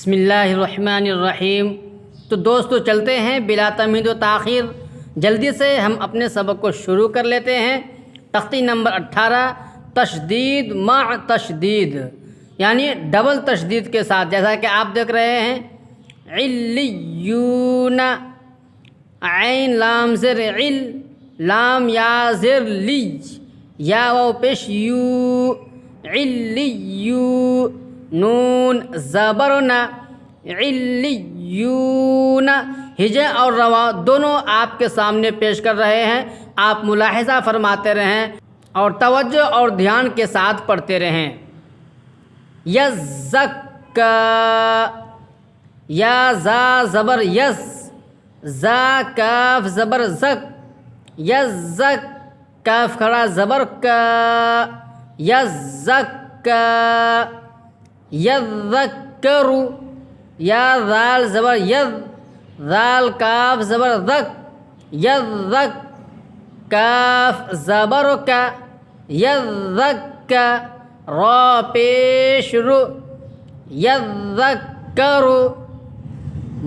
بسم اللہ الرحمن الرحیم۔ تو دوستو چلتے ہیں بلا تمہید و تاخیر، جلدی سے ہم اپنے سبق کو شروع کر لیتے ہیں۔ تختی نمبر 18، تشدید مع تشدید، یعنی ڈبل تشدید کے ساتھ، جیسا کہ آپ دیکھ رہے ہیں علیون، عین لام زر عل، لام یا زر لی، یا واو پیش یو، علیو، نون زبرنا، علیون۔ ہجے اور رواں دونوں آپ کے سامنے پیش کر رہے ہیں، آپ ملاحظہ فرماتے رہیں اور توجہ اور دھیان کے ساتھ پڑھتے رہیں۔ یزکا، یا زا زبر یز، زا کاف زبر زک، یزک، کاف کھڑا زبر کا، یزکا، یذکرو، یا ذال زبر یذ، ذال کاف زبر ذک، یذک، کاف زبر کا، یذکا، را پیش رو، یذکرو،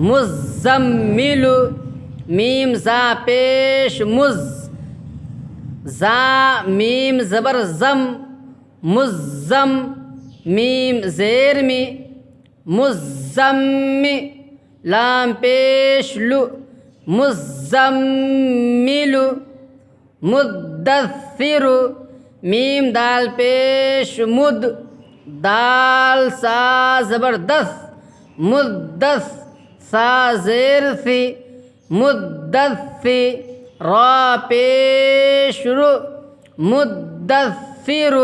مزمل، میم زا پیش مز، زا میم زبر زم، مزم، میم زیر می، مزم، لام پیش لو، مزمل، مدثر، میم دال پیش مد، دال سا زبر دث، مدث، سا زیر ثی، مدثی، را پیش رو، مدثر،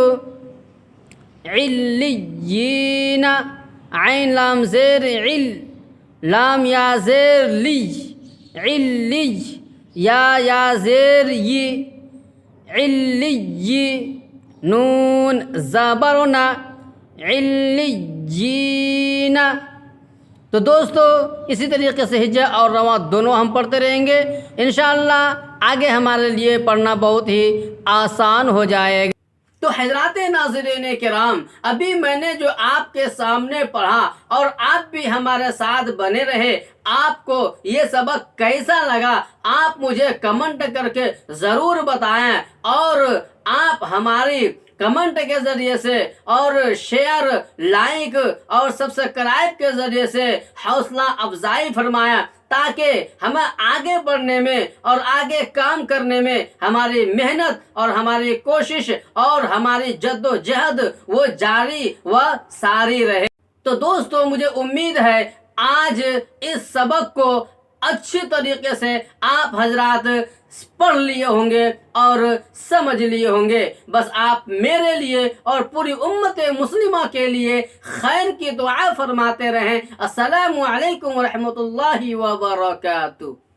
علیین، عین لام زیر عل، لام یا زیر لی، علی، یا زیر ی، علی، نون زبرنا، علیین۔ تو دوستو اسی طریقے سے ہجہ اور رواں دونوں ہم پڑھتے رہیں گے، انشاءاللہ آگے ہمارے لیے پڑھنا بہت ہی آسان ہو جائے گا۔ تو حضرات ناظرین کرام، ابھی میں نے جو آپ کے سامنے پڑھا اور آپ بھی ہمارے ساتھ بنے رہے، آپ کو یہ سبق کیسا لگا آپ مجھے کمنٹ کر کے ضرور بتائیں، اور آپ ہماری کمنٹ کے ذریعے سے اور شیئر، لائک اور سبسکرائب کے ذریعے سے حوصلہ افزائی فرمائیں، تاکہ ہمیں آگے بڑھنے میں اور آگے کام کرنے میں ہماری محنت اور ہماری کوشش اور ہماری جد و جہد وہ جاری و ساری رہے۔ تو دوستو مجھے امید ہے آج اس سبق کو اچھی طریقے سے آپ حضرات پڑھ لیے ہوں گے اور سمجھ لیے ہوں گے۔ بس آپ میرے لیے اور پوری امت مسلمہ کے لیے خیر کی دعا فرماتے رہیں۔ السلام علیکم ورحمۃ اللہ وبرکاتہ۔